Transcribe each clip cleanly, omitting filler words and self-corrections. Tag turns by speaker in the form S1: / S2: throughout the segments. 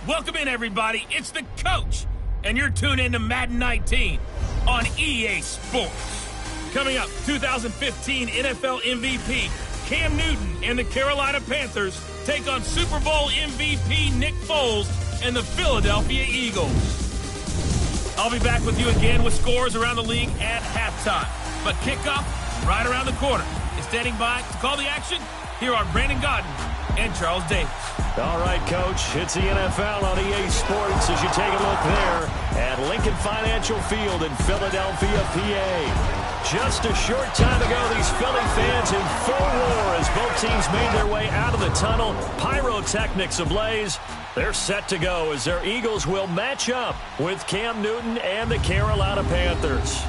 S1: Welcome in, everybody. It's the coach, and you're tuned in to Madden 19 on EA Sports. Coming up, 2015 NFL MVP Cam Newton and the Carolina Panthers take on Super Bowl MVP Nick Foles and the Philadelphia Eagles. I'll be back with you again with scores around the league at halftime. But kickoff right around the corner. And standing by to call the action, here are Brandon Godden and Charles Davis.
S2: All right, Coach, it's the NFL on EA Sports as you take a look there at Lincoln Financial Field in Philadelphia, PA. Just a short time ago, these Philly fans in full roar as both teams made their way out of the tunnel. Pyrotechnics ablaze. They're set to go as their Eagles will match up with Cam Newton and the Carolina Panthers.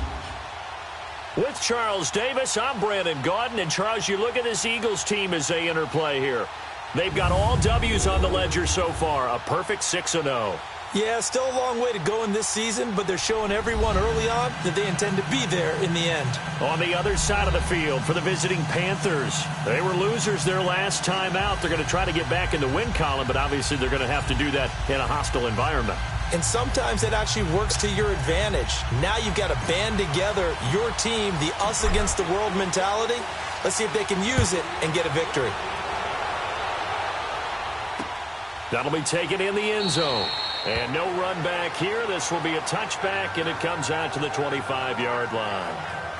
S2: With Charles Davis, I'm Brandon Gaudin. And, Charles, you look at this Eagles team as they interplay here. They've got all W's on the ledger so far, a perfect 6-0.
S3: Yeah, still a long way to go in this season, but they're showing everyone early on that they intend to be there in the end.
S2: On the other side of the field for the visiting Panthers, they were losers their last time out. They're going to try to get back in the win column, but obviously they're going to have to do that in a hostile environment.
S3: And sometimes it actually works to your advantage. Now you've got to band together your team, the us against the world mentality. Let's see if they can use it and get a victory.
S2: That'll be taken in the end zone. And no run back here. This will be a touchback, and it comes out to the 25-yard line.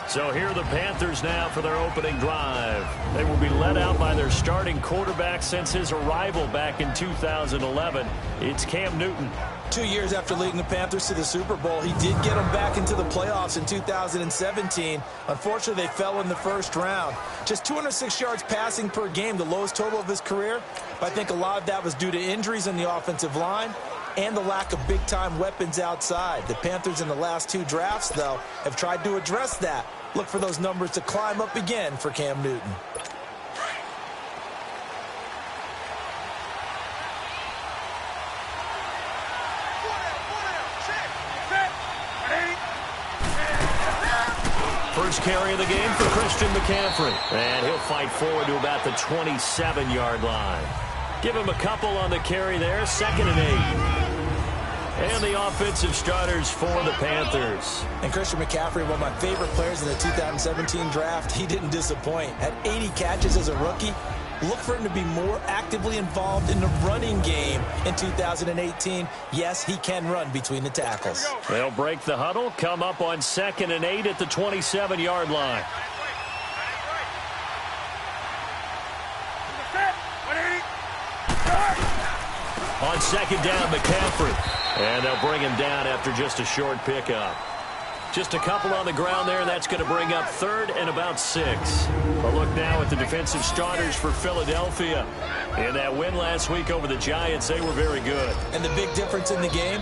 S2: So here are the Panthers now for their opening drive. They will be led out by their starting quarterback since his arrival back in 2011. It's Cam Newton.
S3: 2 years after leading the Panthers to the Super Bowl, he did get them back into the playoffs in 2017. Unfortunately, they fell in the first round. Just 206 yards passing per game, the lowest total of his career. But I think a lot of that was due to injuries in the offensive line and the lack of big-time weapons outside. The Panthers in the last two drafts, though, have tried to address that. Look for those numbers to climb up again for Cam Newton.
S2: First carry of the game for Christian McCaffrey. And he'll fight forward to about the 27-yard line. Give him a couple on the carry there. 2nd and 8. And the offensive starters for the Panthers.
S3: And Christian McCaffrey, one of my favorite players in the 2017 draft. He didn't disappoint. Had 80 catches as a rookie. Look for him to be more actively involved in the running game in 2018. Yes, he can run between the tackles.
S2: They'll break the huddle, come up on 2nd and 8 at the 27-yard line. On 2nd down, McCaffrey. And they'll bring him down after just a short pickup. Just a couple on the ground there, and that's going to bring up 3rd and about 6. A look now at the defensive starters for Philadelphia. In that win last week over the Giants, they were very good.
S3: And the big difference in the game,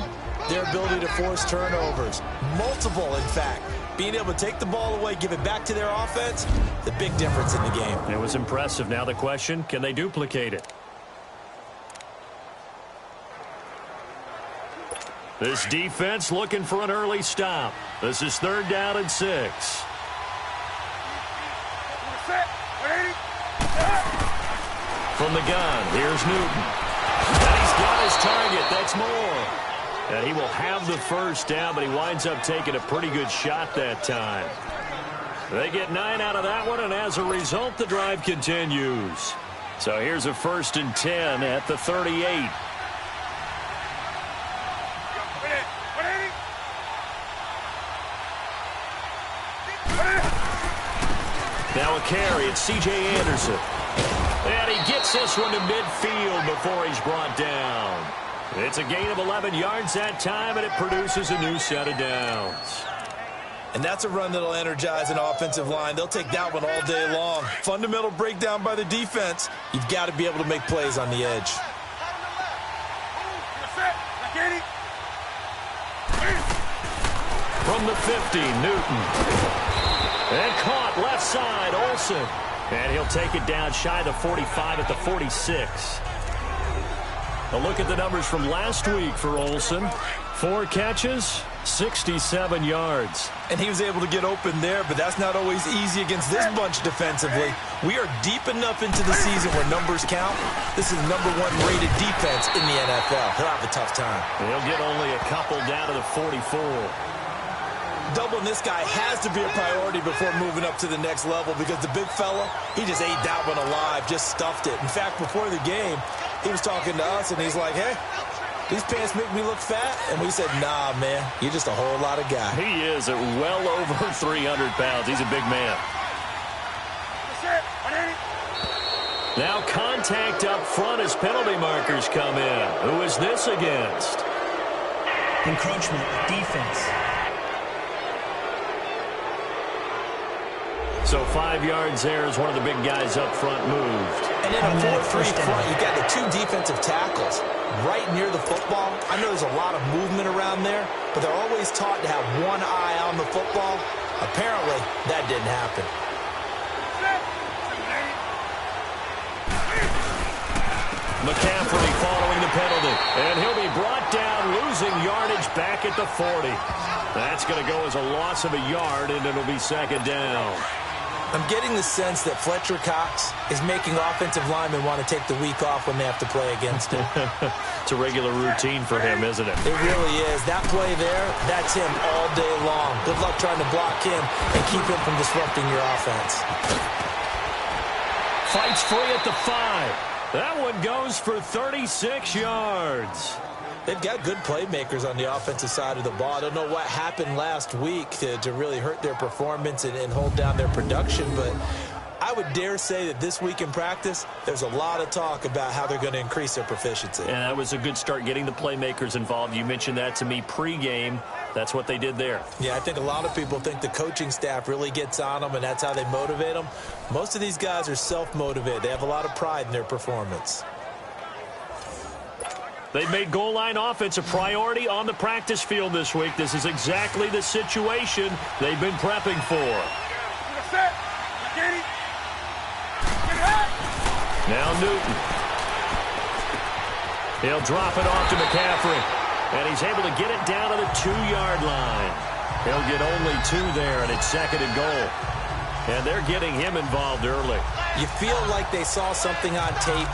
S3: their ability to force turnovers. Multiple, in fact. Being able to take the ball away, give it back to their offense, the big difference in the game.
S2: It was impressive. Now the question, can they duplicate it? This defense looking for an early stop. This is 3rd down and 6. From the gun, here's Newton. And he's got his target. That's more. And he will have the first down, but he winds up taking a pretty good shot that time. They get 9 out of that one, and as a result, the drive continues. So here's a 1st and 10 at the 38. Now a carry, it's C.J. Anderson. And he gets this one to midfield before he's brought down. It's a gain of 11 yards that time, and it produces a new set of downs.
S3: And that's a run that'll energize an offensive line. They'll take that one all day long. Fundamental breakdown by the defense. You've got to be able to make plays on the edge.
S2: From the 50, Newton. And caught left side, Olsen. And he'll take it down shy of the 45 at the 46. A look at the numbers from last week for Olsen. 4 catches, 67 yards.
S3: And he was able to get open there, but that's not always easy against this bunch defensively. We are deep enough into the season where numbers count. This is #1 rated defense in the NFL. He'll have a tough time.
S2: He'll get only a couple down to the 44.
S3: Doubling this guy has to be a priority before moving up to the next level because the big fella, he just ate that one alive, just stuffed it. In fact, before the game, he was talking to us, and he's like, hey, these pants make me look fat. And we said, nah, man, you're just a whole lot of guy.
S2: He is at well over 300 pounds. He's a big man. Now contact up front as penalty markers come in. Who is this against?
S4: Encroachment, defense.
S2: So 5 yards there as one of the big guys up front moved.
S3: And in a 4-3 front, you've got the 2 defensive tackles right near the football. I know there's a lot of movement around there, but they're always taught to have one eye on the football. Apparently, that didn't happen.
S2: McCaffrey following the penalty, and he'll be brought down, losing yardage back at the 40. That's going to go as a loss of a yard, and it'll be second down.
S3: I'm getting the sense that Fletcher Cox is making offensive linemen want to take the week off when they have to play against him.
S2: It's a regular routine for him, isn't it?
S3: It really is. That play there, that's him all day long. Good luck trying to block him and keep him from disrupting your offense.
S2: Fights free at the 5. That one goes for 36 yards.
S3: They've got good playmakers on the offensive side of the ball. I don't know what happened last week to really hurt their performance and hold down their production, but I would dare say that this week in practice, there's a lot of talk about how they're going to increase their proficiency.
S2: And that was a good start, getting the playmakers involved. You mentioned that to me pregame. That's what they did there.
S3: Yeah, I think a lot of people think the coaching staff really gets on them, and that's how they motivate them. Most of these guys are self-motivated. They have a lot of pride in their performance.
S2: They've made goal line offense a priority on the practice field this week. This is exactly the situation they've been prepping for. Now Newton. He'll drop it off to McCaffrey. And he's able to get it down to the 2-yard line. He'll get only 2 there, and it's second and goal. And they're getting him involved early.
S3: You feel like they saw something on tape,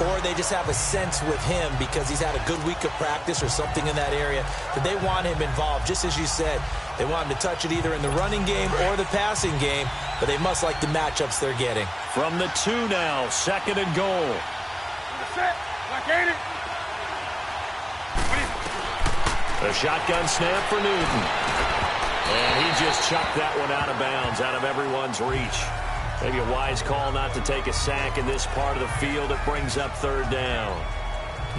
S3: or they just have a sense with him because he's had a good week of practice or something in that area that they want him involved. Just as you said, they want him to touch it either in the running game or the passing game, but they must like the matchups they're getting.
S2: From the 2 now, second and goal. A shotgun snap for Newton. And he just chucked that one out of bounds, out of everyone's reach. Maybe a wise call not to take a sack in this part of the field. It brings up third down.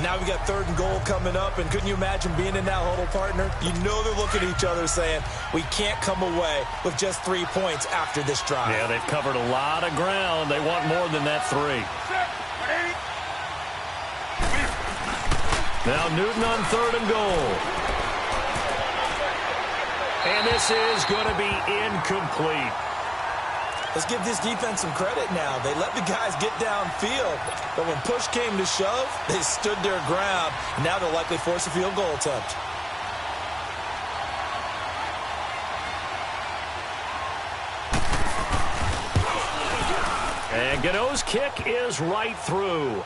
S3: Now we got third and goal coming up, and couldn't you imagine being in that huddle, partner? You know they're looking at each other saying, we can't come away with just 3 points after this drive.
S2: Yeah, they've covered a lot of ground. They want more than that 3. Now Newton on third and goal. And this is going to be incomplete.
S3: Let's give this defense some credit now. They let the guys get downfield, but when push came to shove, they stood their ground. Now they'll likely force a field goal attempt.
S2: And Gano's kick is right through.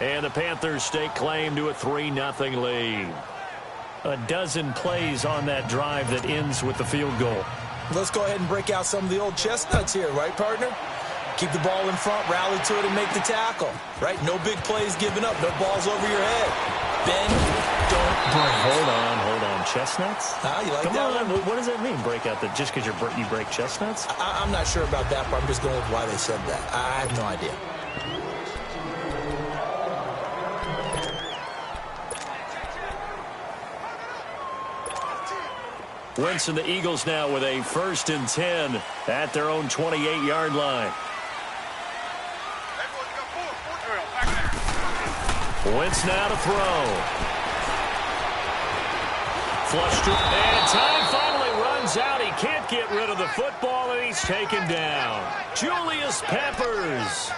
S2: And the Panthers stake claim to a 3-0 lead. A dozen plays on that drive that ends with the field goal.
S3: Let's go ahead and break out some of the old chestnuts here, right, partner? Keep the ball in front, rally to it, and make the tackle, right? No big plays given up, no balls over your head. Bend, don't break.
S2: Hold on. Chestnuts?
S3: You like
S2: Come
S3: that
S2: on.
S3: one?
S2: What does that mean, break out? Just because you break chestnuts?
S3: I'm not sure about that, but I'm just going with why they said that. I have no idea.
S2: Wentz and the Eagles now with a 1st and 10 at their own 28-yard line. Wentz now to throw. Flushed and time finally runs out. He can't get rid of the football, and he's taken down. Julius Peppers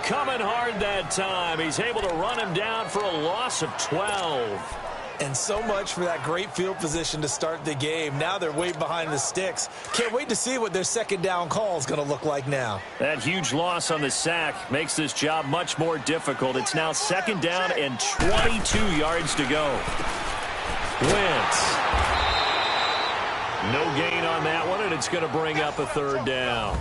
S2: coming hard that time. He's able to run him down for a loss of 12.
S3: And so much for that great field position to start the game. Now they're way behind the sticks. Can't wait to see what their second down call is going to look like now.
S2: That huge loss on the sack makes this job much more difficult. It's now second down and 22 yards to go. Wentz. No gain on that one, and it's going to bring up a third down.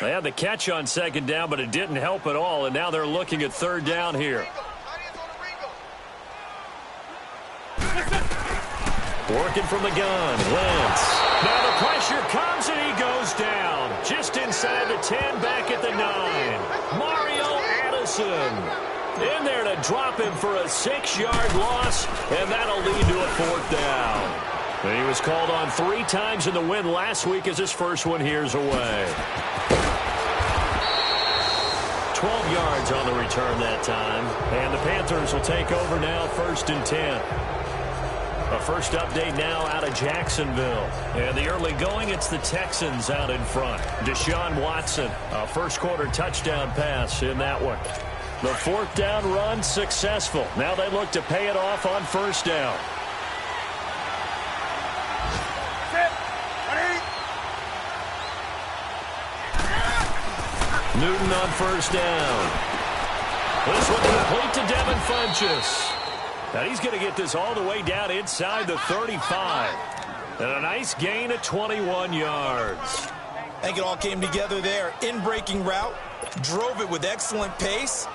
S2: They had the catch on second down, but it didn't help at all, and now they're looking at third down here. Working from the gun, Wentz. Now the pressure comes, and he goes down. Just inside the 10, back at the 9. Mario Addison in there to drop him for a 6-yard loss, and that'll lead to a fourth down. And he was called on 3 times in the win last week as his first one here's away. 12 yards on the return that time. And the Panthers will take over now, 1st and 10. A first update now out of Jacksonville. And the early going, it's the Texans out in front. Deshaun Watson, a first-quarter touchdown pass in that one. The fourth down run successful. Now they look to pay it off on first down. Newton on first down. This one complete to Devin Funchess. Now he's going to get this all the way down inside the 35. And a nice gain of 21 yards.
S3: I think it all came together there. In-breaking route, drove it with excellent pace.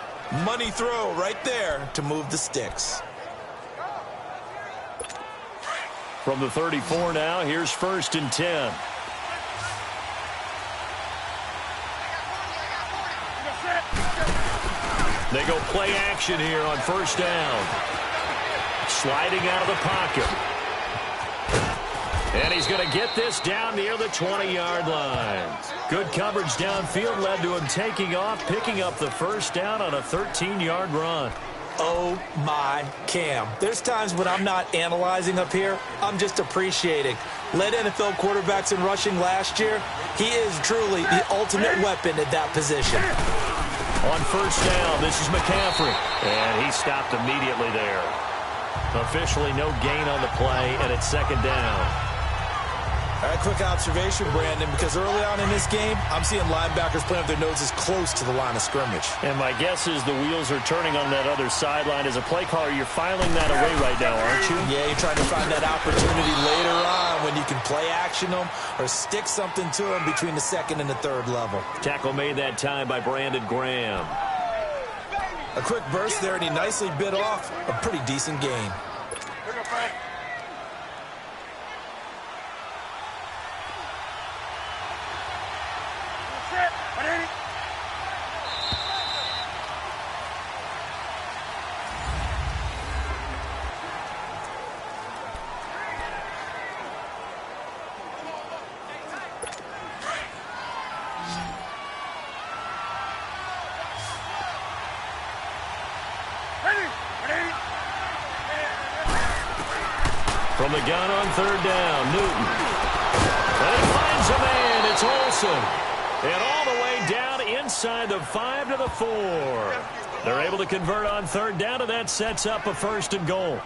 S3: Money throw right there to move the sticks.
S2: From the 34 now, here's 1st and 10. They go play action here on first down. Sliding out of the pocket. And he's going to get this down near the 20-yard line. Good coverage downfield led to him taking off, picking up the first down on a 13-yard run.
S3: Oh, my Cam. There's times when I'm not analyzing up here. I'm just appreciating. Led NFL quarterbacks in rushing last year. He is truly the ultimate weapon at that position.
S2: On first down, this is McCaffrey. And he stopped immediately there. Officially no gain on the play, and it's second down.
S3: All right, quick observation, Brandon, because early on in this game, I'm seeing linebackers playing with their noses close to the line of scrimmage.
S2: And my guess is the wheels are turning on that other sideline. As a play caller, you're filing that away right now, aren't you?
S3: Yeah, you're trying to find that opportunity later on when you can play action them or stick something to them between the second and the third level.
S2: Tackle made that time by Brandon Graham.
S3: A quick burst there, and he nicely bit off a pretty decent gain.
S2: From the gun on third down, Newton. And he finds a man. It's Olsen. And all the way down inside the 5 to the 4. They're able to convert on third down, and that sets up a 1st and goal.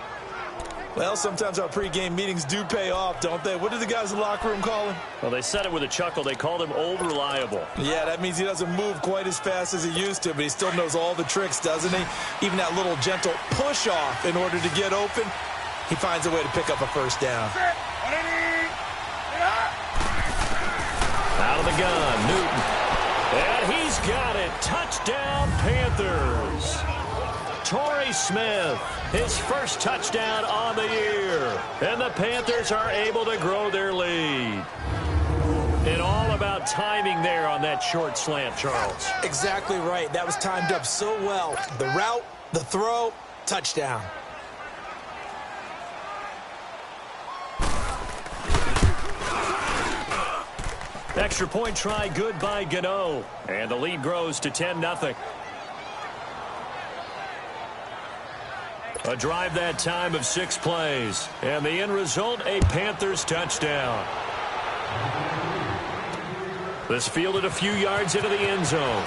S3: Well, sometimes our pregame meetings do pay off, don't they? What did the guys in the locker room call him?
S2: Well, they said it with a chuckle. They called him Old Reliable.
S3: Yeah, that means he doesn't move quite as fast as he used to, but he still knows all the tricks, doesn't he? Even that little gentle push-off in order to get open. He finds a way to pick up a first down.
S2: Out of the gun, Newton. And he's got it. Touchdown, Panthers. Torrey Smith, his first touchdown on the year. And the Panthers are able to grow their lead. And all about timing there on that short slant, Charles.
S3: Exactly right. That was timed up so well. The route, the throw, touchdown.
S2: Extra point try good by Gano. And the lead grows to 10-0. A drive that time of 6 plays. And the end result, a Panthers touchdown. This fielded a few yards into the end zone.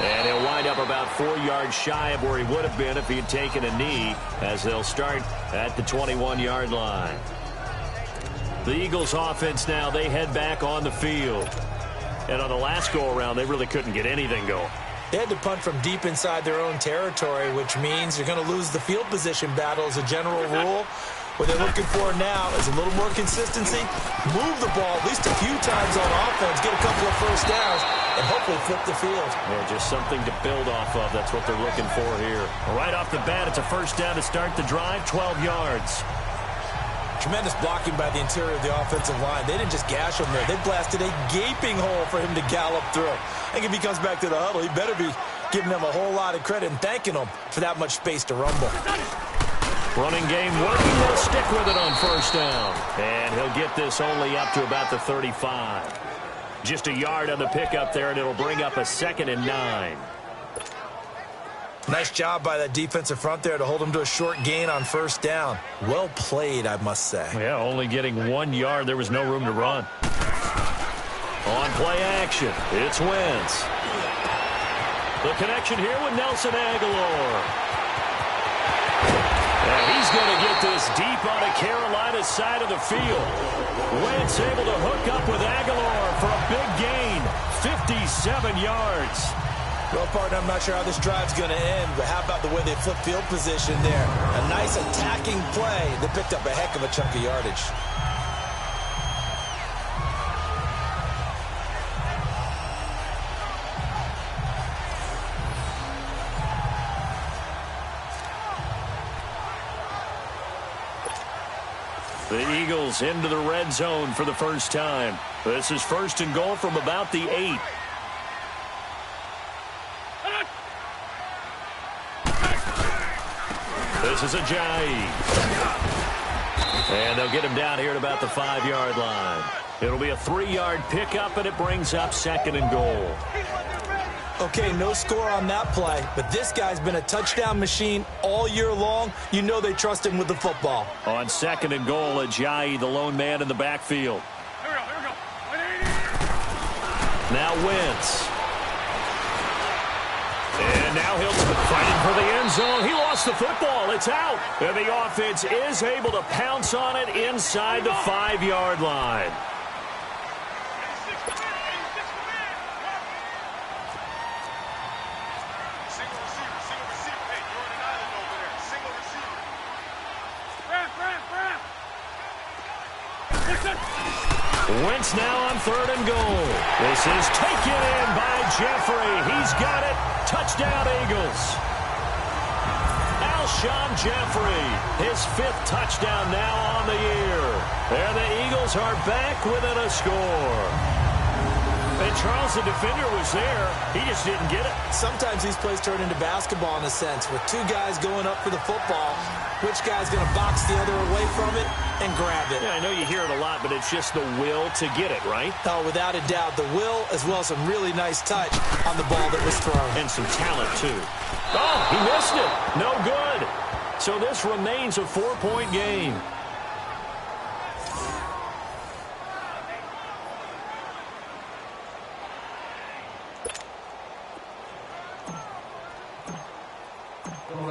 S2: And he'll wind up about 4 yards shy of where he would have been if he had taken a knee, as they'll start at the 21-yard line. The Eagles offense now, they head back on the field. And on the last go-around, they really couldn't get anything going.
S3: They had to punt from deep inside their own territory, which means you're going to lose the field position battle as a general rule. What they're looking for now is a little more consistency, move the ball at least a few times on offense, get a couple of first downs, and hopefully flip the field.
S2: Yeah, just something to build off of. That's what they're looking for here. Right off the bat, it's a first down to start the drive, 12 yards.
S3: Tremendous blocking by the interior of the offensive line. They didn't just gash him there. They blasted a gaping hole for him to gallop through. I think if he comes back to the huddle, he better be giving them a whole lot of credit and thanking them for that much space to rumble.
S2: Running game working. They'll stick with it on first down. And he'll get this only up to about the 35. Just a yard on the pickup there, and it'll bring up a 2nd and 9.
S3: Nice job by that defensive front there to hold him to a short gain on first down. Well played, I must say.
S2: Yeah, only getting 1 yard. There was no room to run. On play action, it's Wentz. The connection here with Nelson Aguilar. And he's going to get this deep on a Carolina side of the field. Wentz able to hook up with Aguilar for a big gain, 57 yards.
S3: Well, partner, I'm not sure how this drive's going to end, but how about the way they flip field position there? A nice attacking play that picked up a heck of a chunk of yardage.
S2: The Eagles into the red zone for the first time. This is 1st and goal from about the 8. This is Ajayi. And they'll get him down here at about the 5-yard line. It'll be a 3-yard pickup, and it brings up 2nd and goal.
S3: Okay, no score on that play, but this guy's been a touchdown machine all year long. You know they trust him with the football.
S2: On 2nd and goal, Ajayi, the lone man in the backfield.
S1: Here we go.
S2: Now Wentz. And now he'll fighting for the end zone. He lost the football. It's out. And the offense is able to pounce on it inside the 5-yard line. Wentz now on 3rd and goal. This is taken in by Jeffrey. He's got it. Touchdown, Eagles. Alshon Jeffrey, his 5th touchdown now on the year. And the Eagles are back within a score. And Charles, the defender, was there. He just didn't get it.
S3: Sometimes these plays turn into basketball in a sense, with 2 guys going up for the football. Which guy's going to box the other away from it and grab it?
S2: Yeah, I know you hear it a lot, but it's just the will to get it, right?
S3: Oh, without a doubt, the will as well as some really nice touch on the ball that was thrown.
S2: And some talent, too. Oh, he missed it. No good. So this remains a 4-point game.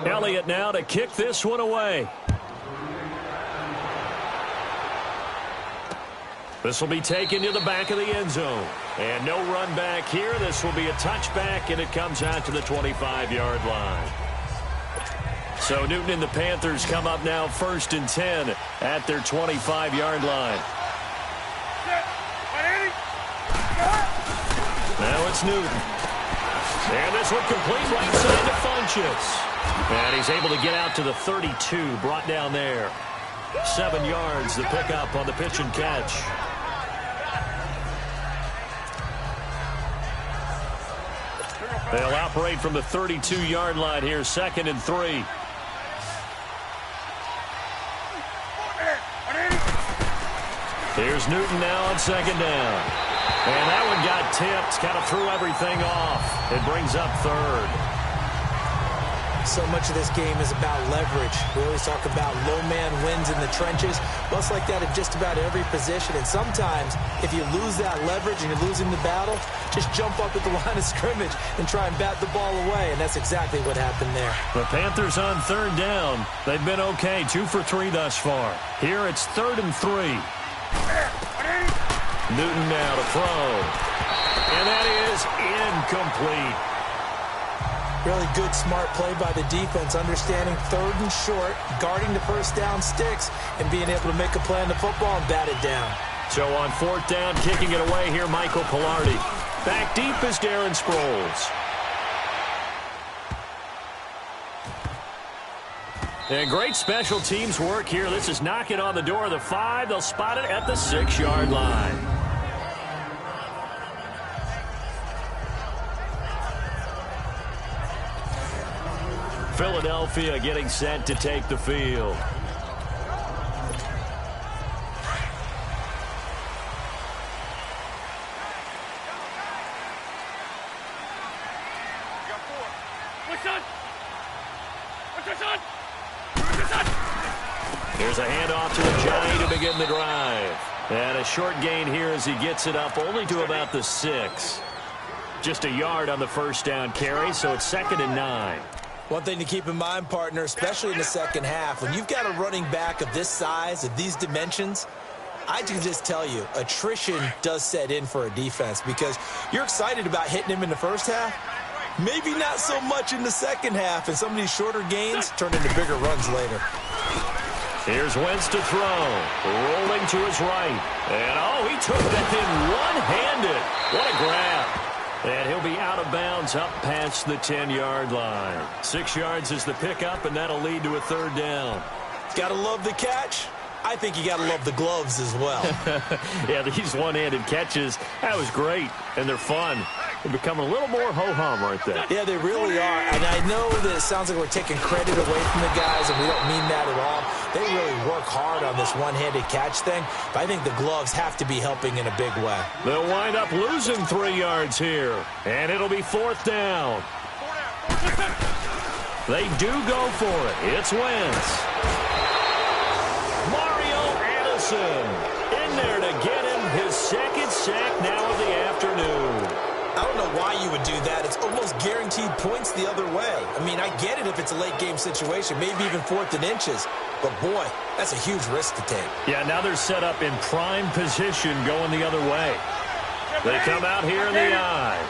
S2: Elliott now to kick this one away. This will be taken to the back of the end zone. And no run back here. This will be a touchback, and it comes out to the 25-yard line. So Newton and the Panthers come up now 1st and 10 at their 25-yard line. Now it's Newton. And this one complete right side to Funchess. And he's able to get out to the 32, brought down there. 7 yards, the pickup on the pitch and catch. They'll operate from the 32-yard line here, 2nd and 3. Here's Newton now on 2nd down. And that one got tipped, kind of threw everything off. It brings up 3rd.
S3: So much of this game is about leverage. We always talk about low man wins in the trenches. Well, it's like that in just about every position. And sometimes, if you lose that leverage and you're losing the battle, just jump up at the line of scrimmage and try and bat the ball away. And that's exactly what happened there.
S2: The Panthers on third down. They've been okay, 2 for 3 thus far. Here it's 3rd and 3. Newton now to throw. And that is incomplete.
S3: Really good, smart play by the defense, understanding 3rd and short, guarding the first down sticks, and being able to make a play on the football and bat it down.
S2: So on 4th down, kicking it away here, Michael Pilardi. Back deep is Darren Sproles. And great special teams work here. This is knocking on the door of the 5. They'll spot it at the 6-yard line. Philadelphia getting set to take the field. Here's a handoff to Ajayi to begin the drive. And a short gain here as he gets it up only to about the 6. Just a yard on the first down carry, so it's 2nd and 9.
S3: One thing to keep in mind, partner, especially in the second half, when you've got a running back of this size, of these dimensions, I can just tell you, attrition does set in for a defense because you're excited about hitting him in the first half. Maybe not so much in the second half, and some of these shorter gains turn into bigger runs later.
S2: Here's Wentz to throw. Rolling to his right. And, he took that in one-handed. What a grab. And he'll be out of bounds up past the 10-yard line. 6 yards is the pickup, and that'll lead to a 3rd down.
S3: Gotta love the catch. I think you gotta love the gloves as well.
S2: Yeah, these one-handed catches, that was great, and they're fun. They're becoming a little more ho-hum, aren't they?
S3: Yeah, they really are. And I know that it sounds like we're taking credit away from the guys, and we don't mean that at all. They really work hard on this one-handed catch thing, but I think the gloves have to be helping in a big way.
S2: They'll wind up losing 3 yards here, and it'll be 4th down. They do go for it. It's Wentz. Mario Addison in there to get him his 2nd sack now of the afternoon.
S3: I don't know why you would do that. It's almost guaranteed points the other way. I mean, I get it if it's a late-game situation, maybe even 4th and inches. But, boy, that's a huge risk to take.
S2: Yeah, now they're set up in prime position going the other way. They come out here in the eye.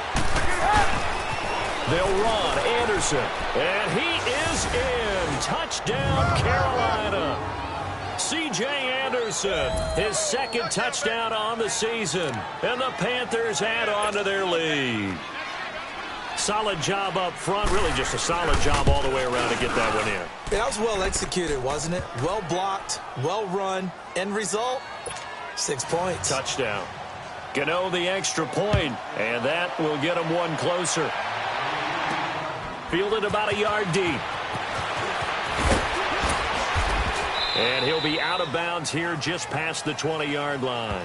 S2: They'll run Anderson, and he is in. Touchdown, Carolina. C.J. Anderson, his 2nd touchdown on the season, and the Panthers add on to their lead. Solid job up front, really just a solid job all the way around to get that one in.
S3: Yeah, that was well executed, wasn't it? Well blocked, well run, end result, 6 points.
S2: Touchdown. Gano the extra point, and that will get him one closer. Fielded about a yard deep. And he'll be out of bounds here just past the 20-yard line.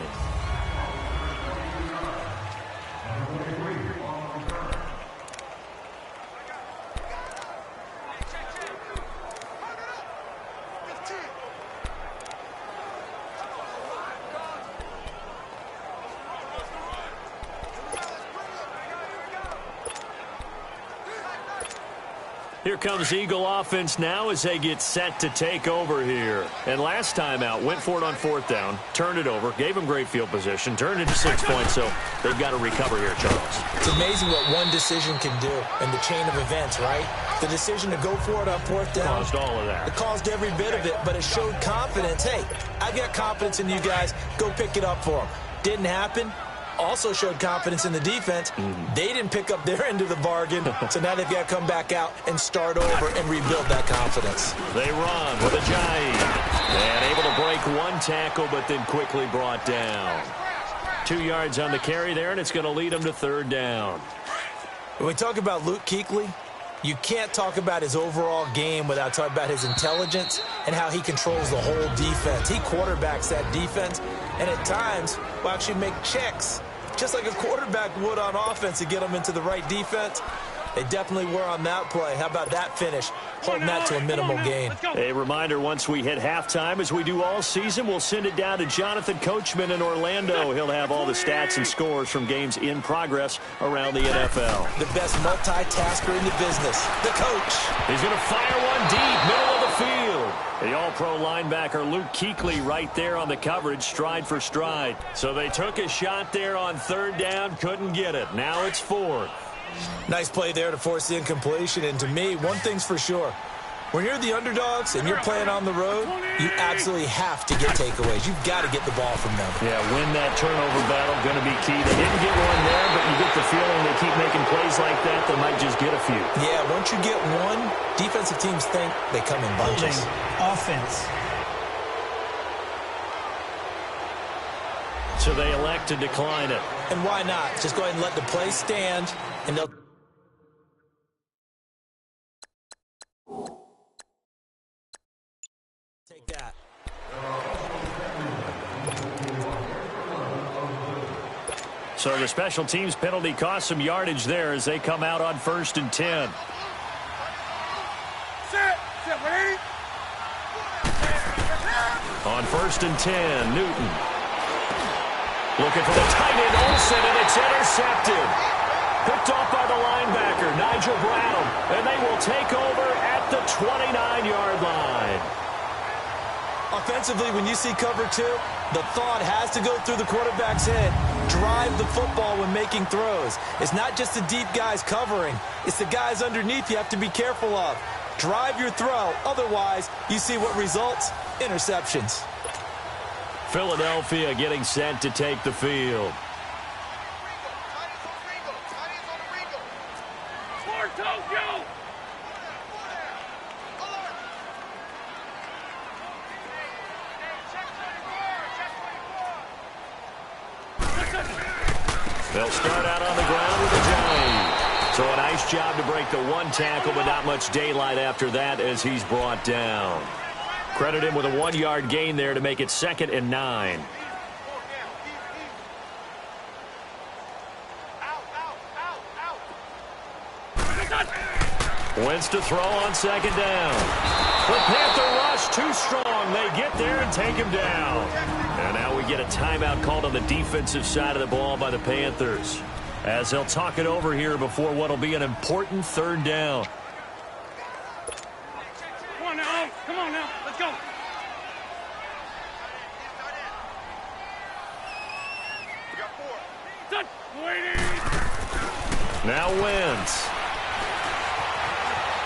S2: Here comes Eagle offense now as they get set to take over here. And last time out, went for it on 4th down, turned it over, gave them great field position, turned it to 6 points, so they've got to recover here, Charles.
S3: It's amazing what one decision can do in the chain of events, right? The decision to go for it on 4th down.
S2: Caused all of that.
S3: It caused every bit of it, but it showed confidence. Hey, I've got confidence in you guys. Go pick it up for them. Didn't happen. Also showed confidence in the defense. They didn't pick up their end of the bargain, so now they've got to come back out and start over and rebuild that confidence.
S2: They run with Ajayi. And able to break one tackle, but then quickly brought down. 2 yards on the carry there, and it's going to lead them to 3rd down.
S3: When we talk about Luke Kuechly, you can't talk about his overall game without talking about his intelligence and how he controls the whole defense. He quarterbacks that defense, and at times will actually make checks, just like a quarterback would on offense to get them into the right defense. They definitely were on that play. How about that finish? Holding that to a minimal gain.
S2: A reminder, once we hit halftime, as we do all season, we'll send it down to Jonathan Coachman in Orlando. He'll have all the stats and scores from games in progress around the NFL.
S3: The best multitasker in the business, the coach.
S2: He's going to fire one deep, middle of the field. The all-pro linebacker Luke Kuechly right there on the coverage, stride for stride. So they took a shot there on third down, couldn't get it. Now it's fourth.
S3: Nice play there to force the incompletion. And to me, one thing's for sure. When you're the underdogs and you're playing on the road, you absolutely have to get takeaways. You've got to get the ball from them.
S2: Yeah, win that turnover battle, going to be key. They didn't get one there, but you get the feeling they keep making plays like that, they might just get a few.
S3: Yeah, once you get one, defensive teams think they come in bunches.
S4: Offense.
S2: So they elect to decline it.
S3: And why not? Just go ahead and let the play stand, and they'll... take that.
S2: So the special teams penalty cost some yardage there as they come out on 1st and 10. On 1st and 10, Newton. Looking for the tight end, Olsen, and it's intercepted. Picked off by the linebacker, Nigel Bradham. And they will take over at the 29-yard line.
S3: Offensively, when you see cover two, the thought has to go through the quarterback's head. Drive the football when making throws. It's not just the deep guys covering. It's the guys underneath you have to be careful of. Drive your throw. Otherwise, you see what results? Interceptions.
S2: Philadelphia getting set to take the field. They'll start out on the ground with a dive. So a nice job to break the one tackle, but not much daylight after that as he's brought down. Credit him with a 1-yard gain there to make it 2nd and 9. Wentz to throw on 2nd down. The Panther rush too strong. They get there and take him down. And now we get a timeout called on the defensive side of the ball by the Panthers, as they'll talk it over here before what will be an important 3rd down.
S1: Come on now. Come on now. Let's go.
S2: Now Wentz.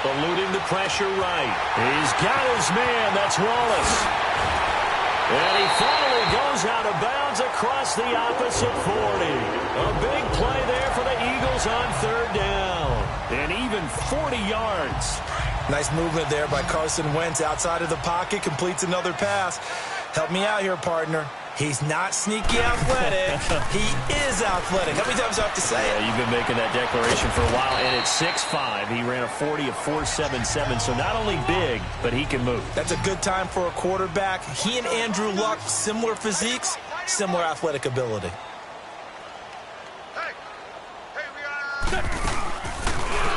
S2: Eluding the pressure right. He's got his man. That's Wallace. And he finally goes out of bounds across the opposite 40. A big play there for the Eagles on 3rd down. And even 40 yards.
S3: Nice movement there by Carson Wentz outside of the pocket. Completes another pass. Help me out here, partner. He's not sneaky athletic. He is athletic. How many times do I have to say it?
S2: Yeah, you've been making that declaration for a while. And at 6'5", he ran a 40 of 4.77. So not only big, but he can move.
S3: That's a good time for a quarterback. He and Andrew Luck, similar physiques, similar athletic ability.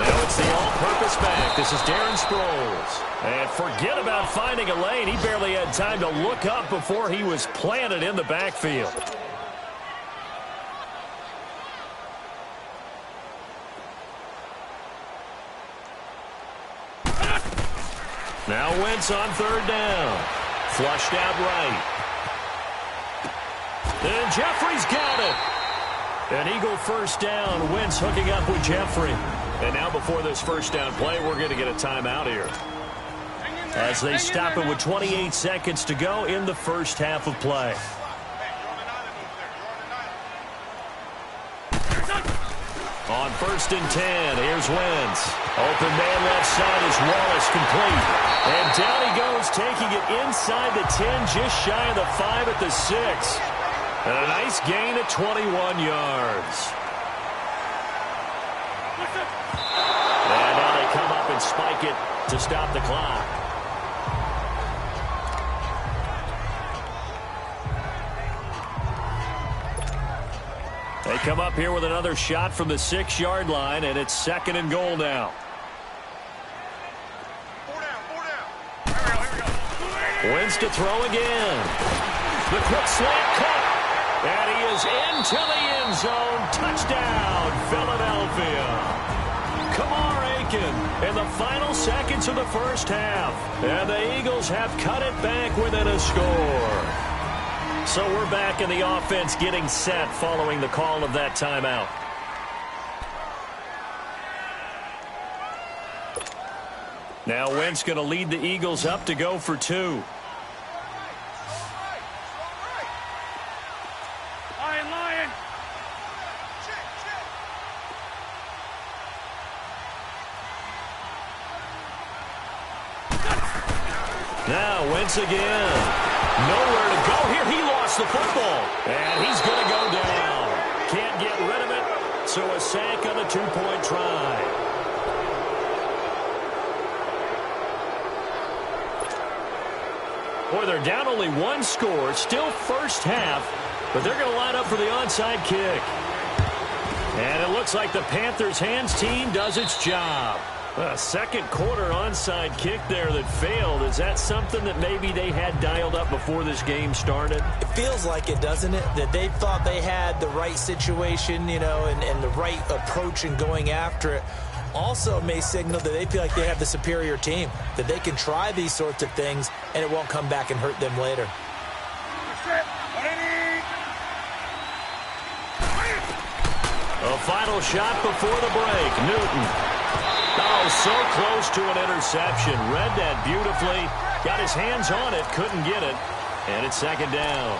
S2: Now it's the all-purpose back. This is Darren Sproles. And forget about finding a lane. He barely had time to look up before he was planted in the backfield. Now Wentz on 3rd down. Flushed out right. And Jeffrey's got it. An Eagle 1st down. Wentz hooking up with Jeffrey. And now before this 1st down play, we're going to get a timeout here, as they stop it with 28 seconds to go in the 1st half of play. On 1st and 10, here's Wentz. Open man left side is Wallace, complete. And down he goes, taking it inside the 10, just shy of the 5 at the 6. And a nice gain at 21 yards. And now they come up and spike it to stop the clock. They come up here with another shot from the 6-yard line, and it's 2nd and goal now. Wins to throw again. The quick slant cut. And he is into the end zone. Touchdown, Philadelphia. Kamar Aiken in the final seconds of the first half. And the Eagles have cut it back within a score. So we're back in the offense getting set following the call of that timeout. Now Wentz going to lead the Eagles up to go for 2. Now Wentz again. Nowhere to go here. He lost the football. And he's going to go down. Can't get rid of it. So a sack on the 2-point try. Boy, they're down only 1 score. Still first half. But they're going to line up for the onside kick. And it looks like the Panthers' hands team does its job. A second quarter onside kick there that failed. Is that something that maybe they had dialed up before this game started?
S3: It feels like it, doesn't it? That they thought they had the right situation, you know, and the right approach in going after it. Also may signal that they feel like they have the superior team, that they can try these sorts of things and it won't come back and hurt them later.
S2: A final shot before the break. Newton. Oh, so close to an interception. Read that beautifully. Got his hands on it. Couldn't get it. And it's 2nd down.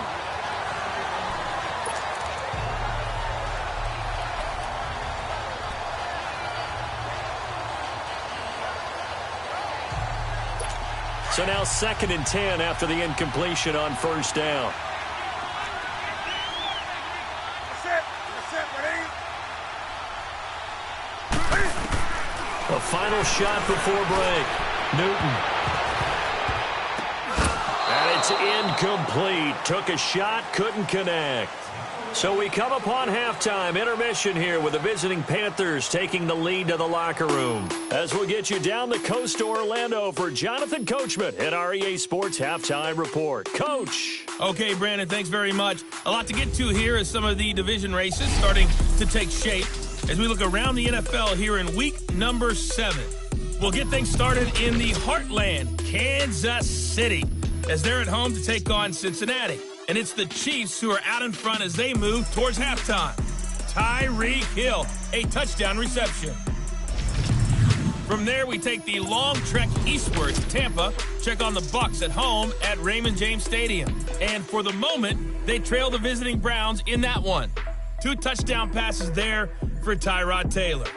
S2: So now 2nd and 10 after the incompletion on 1st down. A final shot before break. Newton. And it's incomplete. Took a shot, couldn't connect. So we come upon halftime intermission here with the visiting Panthers taking the lead to the locker room. As we'll get you down the coast to Orlando for Jonathan Coachman at our EA Sports Halftime Report. Coach.
S1: Okay, Brandon, thanks very much. A lot to get to here as some of the division races starting to take shape as we look around the NFL here in week number 7. We'll get things started in the heartland, Kansas City, as they're at home to take on Cincinnati. And it's the Chiefs who are out in front as they move towards halftime. Tyreek Hill, a touchdown reception. From there, we take the long trek eastward to Tampa, check on the Bucs at home at Raymond James Stadium. And for the moment, they trail the visiting Browns in that one. 2 touchdown passes there for Tyrod Taylor.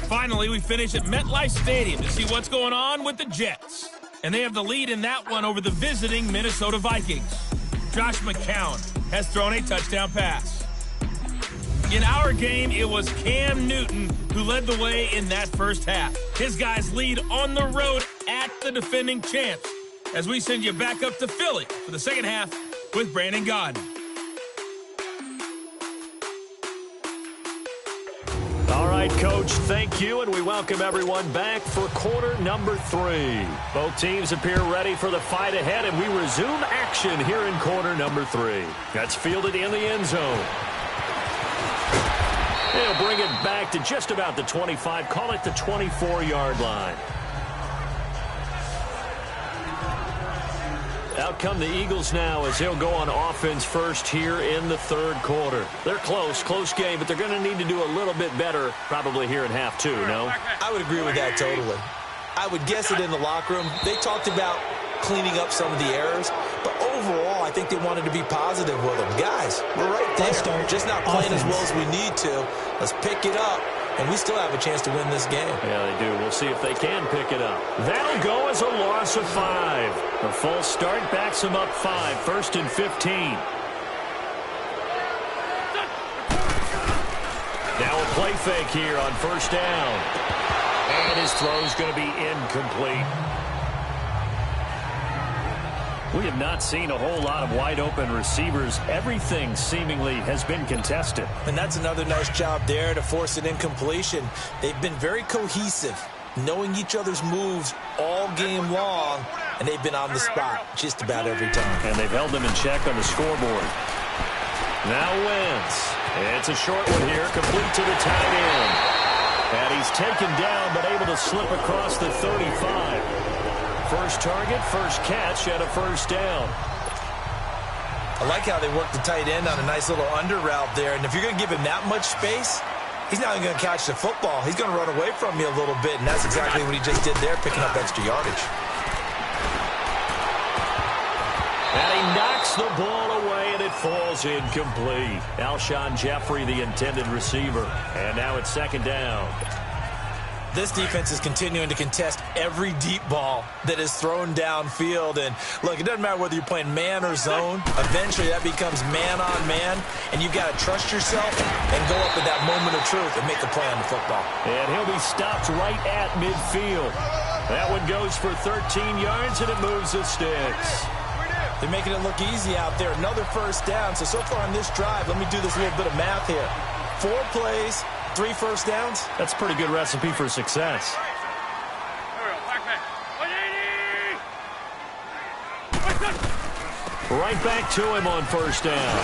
S1: Finally, we finish at MetLife Stadium to see what's going on with the Jets. And they have the lead in that one over the visiting Minnesota Vikings. Josh McCown has thrown a touchdown pass. In our game, it was Cam Newton who led the way in that first half. His guys lead on the road at the defending champs as we send you back up to Philly for the second half with Brandon Gaudin.
S2: All right, Coach, thank you, and we welcome everyone back for quarter number 3. Both teams appear ready for the fight ahead, and we resume action here in quarter number 3. That's fielded in the end zone. They'll bring it back to just about the 25, call it the 24-yard line. Out come the Eagles now as they'll go on offense first here in the third quarter. They're close game, but they're going to need to do a little bit better probably here in half 2, no?
S3: I would agree with that totally. I would guess it in the locker room. They talked about cleaning up some of the errors, but overall, I think they wanted to be positive with them. Guys, we're right there. Just not playing as well as we need to. Let's pick it up, and we still have a chance to win this game.
S2: Yeah, they do. We'll see if they can pick it up. That'll go as a loss of 5. A false start backs them up 5. 1st and 15. Now a play fake here on 1st down. And his throw's going to be incomplete. We have not seen a whole lot of wide-open receivers. Everything seemingly has been contested.
S3: And that's another nice job there to force an incompletion. They've been very cohesive, knowing each other's moves all game long, and they've been on the spot just about every time.
S2: And they've held them in check on the scoreboard. Now Wentz. It's a short one here, complete to the tight end. And he's taken down, but able to slip across the 35. First target, first catch, and a first down.
S3: I like how they work the tight end on a nice little under route there. And if you're going to give him that much space, he's not even going to catch the football. He's going to run away from you a little bit, and that's exactly what he just did there, picking up extra yardage.
S2: And he knocks the ball away, and it falls incomplete. Alshon Jeffrey, the intended receiver. And now it's second down.
S3: This defense is continuing to contest every deep ball that is thrown downfield. And, look, it doesn't matter whether you're playing man or zone. Eventually, that becomes man-on-man, and you've got to trust yourself and go up at that moment of truth and make a play on the football.
S2: And he'll be stopped right at midfield. That one goes for 13 yards, and it moves the sticks.
S3: They're making it look easy out there. Another first down. So far on this drive, let me do this little bit of math here. 4 plays, 3 first downs.
S2: That's a pretty good recipe for success. Right back to him on first down.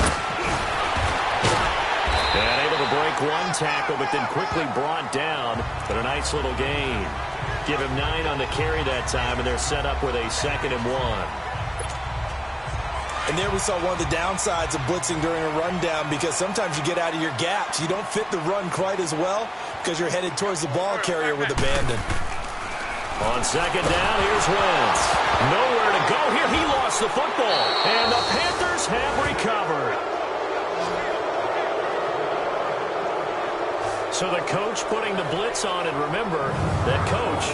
S2: And able to break one tackle, but then quickly brought down. But a nice little gain. Give him 9 on the carry that time, and they're set up with a 2nd and 1.
S3: And there we saw one of the downsides of blitzing during a rundown, because sometimes you get out of your gaps. You don't fit the run quite as well because you're headed towards the ball carrier with abandon.
S2: On second down, here's Wentz. Nowhere to go here. He lost the football. And the Panthers have recovered. So the coach putting the blitz on, and remember, that coach,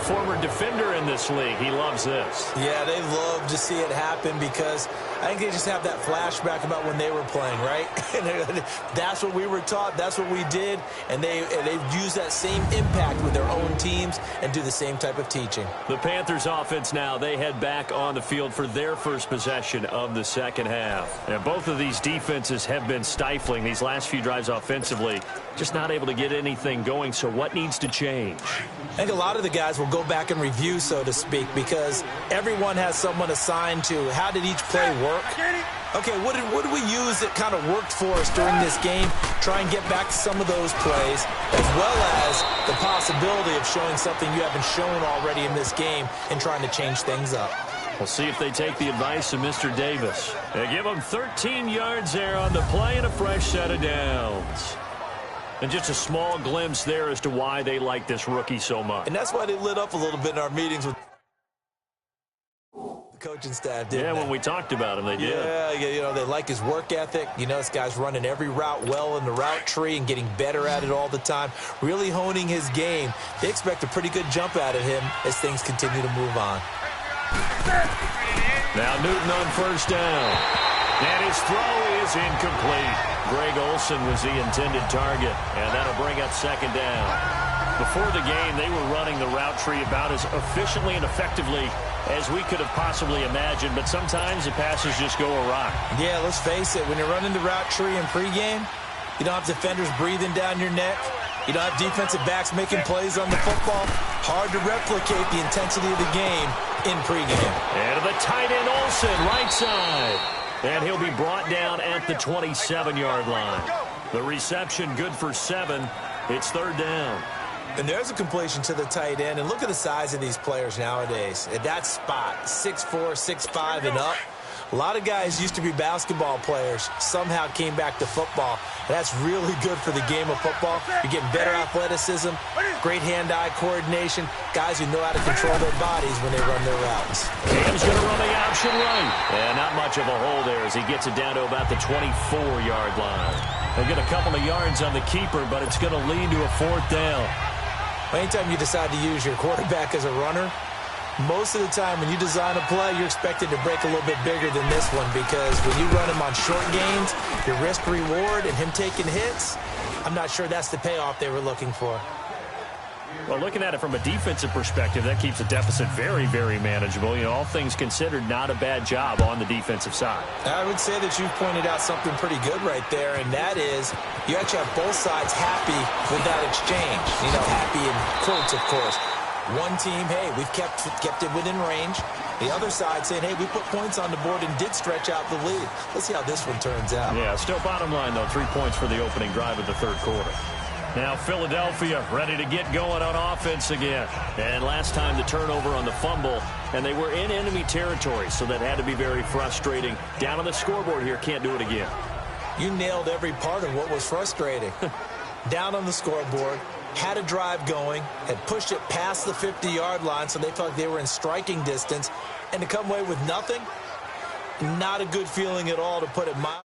S2: former defender in this league, he loves this.
S3: Yeah, they love to see it happen, because I think they just have that flashback about when they were playing, right? And that's what we were taught. That's what we did. And they use that same impact with their own teams and do the same type of teaching.
S2: The Panthers offense now, they head back on the field for their first possession of the second half. And both of these defenses have been stifling these last few drives offensively. Just not able to get anything going. So what needs to change?
S3: I think a lot of the guys will go back and review, so to speak, because everyone has someone assigned to how did each play work. Okay, what did we use that kind of worked for us during this game? Try and get back to some of those plays, as well as the possibility of showing something you haven't shown already in this game and trying to change things up.
S2: We'll see if they take the advice of Mr. Davis. They give him 13 yards there on the play and a fresh set of downs. And just a small glimpse there as to why they like this rookie so much.
S3: And that's why they lit up a little bit in our meetings with the coaching staff, didn't they?
S2: When we talked about him, they did.
S3: Yeah, they like his work ethic. This guy's running every route well in the route tree and getting better at it all the time, really honing his game. They expect a pretty good jump out of him as things continue to move on.
S2: Now Newton on first down. And his throw is incomplete. Greg Olsen was the intended target, and that'll bring up second down. Before the game, they were running the route tree about as efficiently and effectively as we could have possibly imagined, but sometimes the passes just go awry.
S3: Yeah, let's face it. When you're running the route tree in pregame, you don't have defenders breathing down your neck. You don't have defensive backs making plays on the football. Hard to replicate the intensity of the game in pregame.
S2: And to the tight end, Olsen, right side. And he'll be brought down at the 27-yard line. The reception good for 7. It's third down.
S3: And there's a completion to the tight end. And look at the size of these players nowadays. At that spot, 6'4", 6'5", and up. A lot of guys used to be basketball players, somehow came back to football. And that's really good for the game of football. You're getting better athleticism, great hand-eye coordination, guys who know how to control their bodies when they run their routes.
S2: Cam's going to run the option right. And not much of a hole there as he gets it down to about the 24-yard line. They'll get a couple of yards on the keeper, but it's going to lead to a fourth down.
S3: Anytime you decide to use your quarterback as a runner, most of the time when you design a play, you're expected to break a little bit bigger than this one, because when you run him on short gains, your risk-reward and him taking hits, I'm not sure that's the payoff they were looking for.
S2: Well, looking at it from a defensive perspective, that keeps the deficit very, very manageable. You know, all things considered, not a bad job on the defensive side.
S3: I would say that you've pointed out something pretty good right there, and that is you actually have both sides happy with that exchange. You know, happy in quotes, of course. One team, hey, we've kept it within range. The other side saying, hey, we put points on the board and did stretch out the lead. Let's see how this one turns out.
S2: Yeah, still bottom line, though, 3 points for the opening drive of the third quarter. Now Philadelphia ready to get going on offense again. And last time the turnover on the fumble, and they were in enemy territory, so that had to be very frustrating. Down on the scoreboard here, can't do it again.
S3: You nailed every part of what was frustrating. Down on the scoreboard, had a drive going, had pushed it past the 50-yard line, so they felt like they were in striking distance, and to come away with nothing, not a good feeling at all, to put it mildly.